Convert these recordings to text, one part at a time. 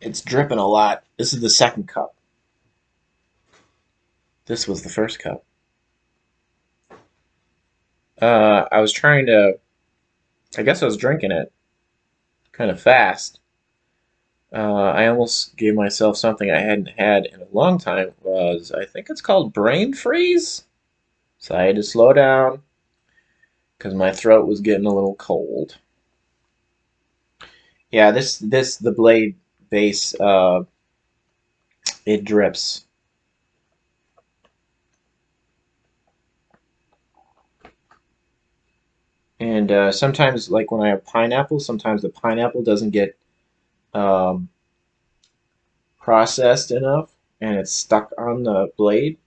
It's dripping a lot. This is the second cup. This was the first cup. I was trying to. I guess I was drinking it kind of fast. I almost gave myself something I hadn't had in a long time. Was I think it's called brain freeze. So I had to slow down because my throat was getting a little cold. Yeah, this the blade base. It drips. And sometimes, like when I have pineapple, sometimes the pineapple doesn't get um, processed enough, and it's stuck on the blade.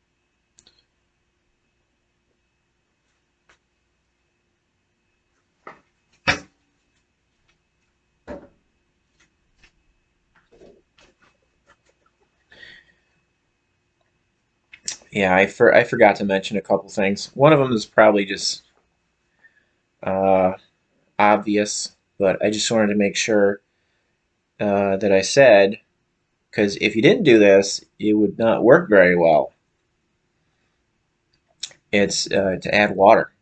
Yeah, I forgot to mention a couple things. One of them is probably just uh, obvious, but I just wanted to make sure that I said, because if you didn't do this, it would not work very well. It's to add water.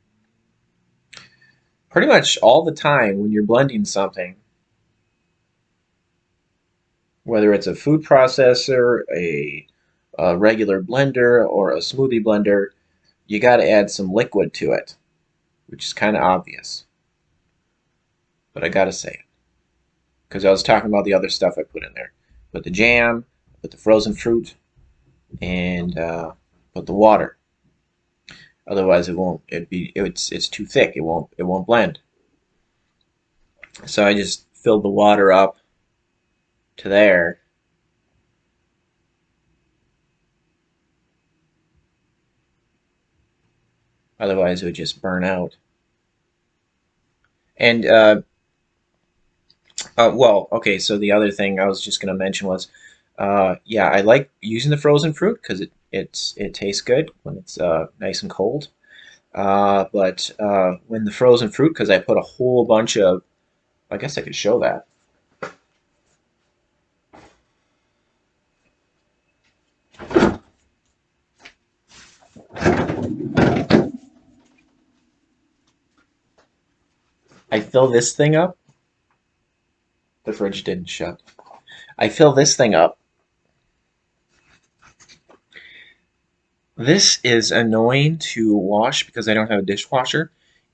Pretty much all the time when you're blending something, whether it's a food processor, a regular blender, or a smoothie blender, you got to add some liquid to it, which is kind of obvious, but I got to say it because I was talking about the other stuff I put in there. Put the jam, put the frozen fruit, and put the water. Otherwise, it won't. It's too thick. It won't blend. So I just filled the water up to there. Otherwise, it would just burn out. And well, okay. So the other thing I was just gonna mention was, yeah, I like using the frozen fruit because it tastes good when it's nice and cold. But when the frozen fruit, because I put a whole bunch of, I guess I could show that. I fill this thing up. The fridge didn't shut. I fill this thing up. This is annoying to wash because I don't have a dishwasher.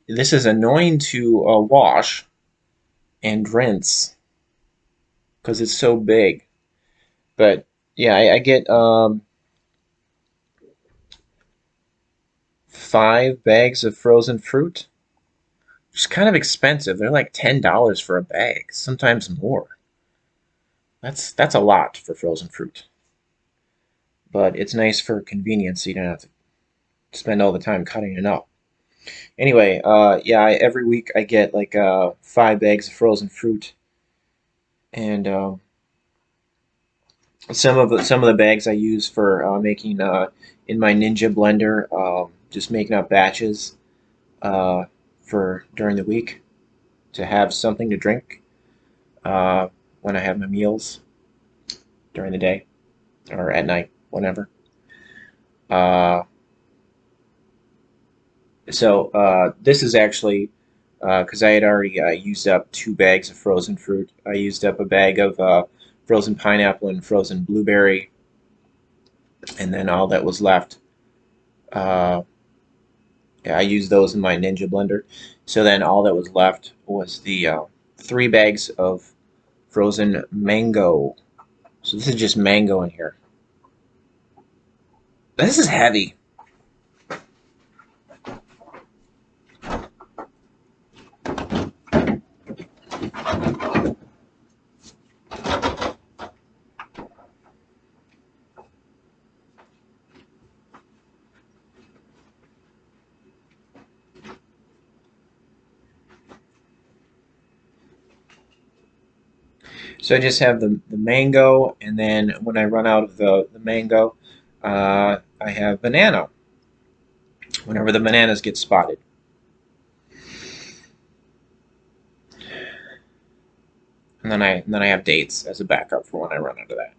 This is annoying to wash and rinse because it's so big. But yeah, I get 5 bags of frozen fruit. It's kind of expensive. They're like $10 for a bag, sometimes more. That's a lot for frozen fruit. But it's nice for convenience, so you don't have to spend all the time cutting it up. Anyway, yeah, every week I get like 5 bags of frozen fruit, and some of the bags I use for making in my Ninja blender, just making up batches uh, for during the week to have something to drink uh, when I have my meals during the day or at night, whenever. Uh, so this is actually because I had already used up 2 bags of frozen fruit. I used up a bag of frozen pineapple and frozen blueberry, and then all that was left. Uh, yeah, I used those in my Ninja blender. So then all that was left was the 3 bags of frozen mango. So this is just mango in here. This is heavy. So I just have the mango, and then when I run out of the mango, I have banana. Whenever the bananas get spotted. and then I have dates as a backup for when I run out of that.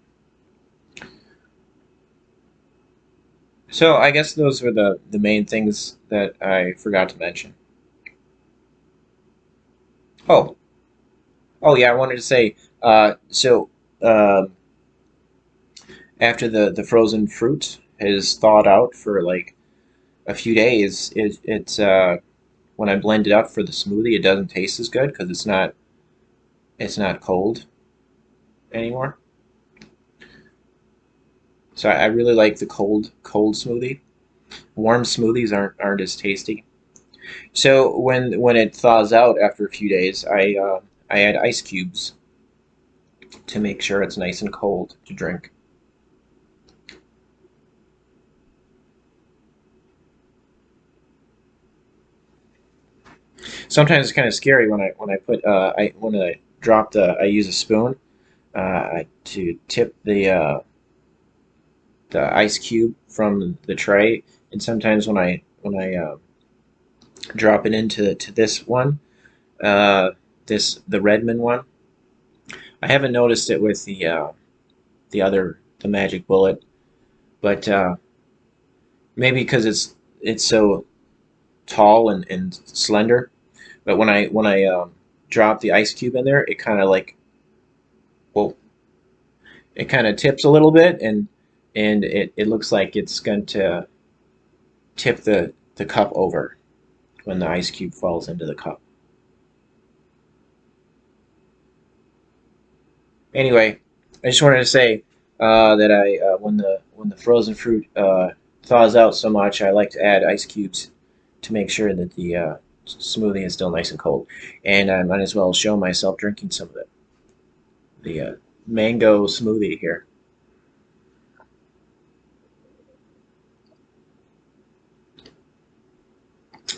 So I guess those were the main things that I forgot to mention. Oh, oh yeah, I wanted to say. So after the frozen fruit is thawed out for like a few days, it's when I blend it up for the smoothie, it doesn't taste as good because it's not cold anymore. So I really like the cold smoothie. Warm smoothies aren't as tasty. So when it thaws out after a few days, I add ice cubes to make sure it's nice and cold to drink. Sometimes it's kind of scary when I put I when I drop the I use a spoon to tip the ice cube from the tray, and sometimes when I drop it into to this one, uh, the Redmond one. I haven't noticed it with the magic bullet, but maybe because it's so tall and slender. But when I drop the ice cube in there, it kind of like, well, it kind of tips a little bit, and it looks like it's going to tip the cup over when the ice cube falls into the cup. Anyway, I just wanted to say that when the frozen fruit thaws out so much, I like to add ice cubes to make sure that the smoothie is still nice and cold, and I might as well show myself drinking some of it. The mango smoothie here.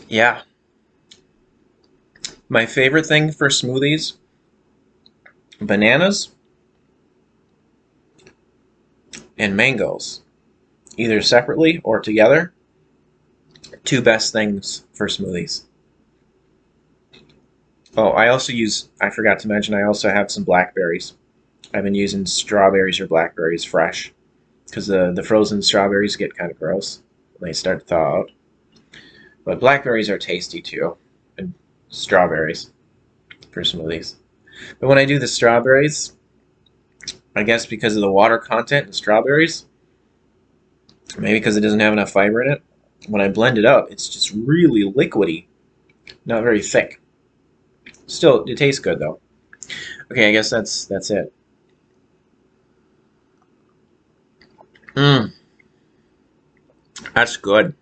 Yeah, my favorite thing for smoothies: bananas and mangoes, either separately or together. Two best things for smoothies. Oh, I forgot to mention, I also have some blackberries. I've been using strawberries or blackberries fresh because the frozen strawberries get kind of gross when they start to thaw out. But blackberries are tasty too, and strawberries for smoothies. But when I do the strawberries, I guess because of the water content in strawberries, maybe because it doesn't have enough fiber in it, when I blend it up, it's just really liquidy, not very thick. Still, it tastes good though. Okay, I guess that's it. Mmm, that's good.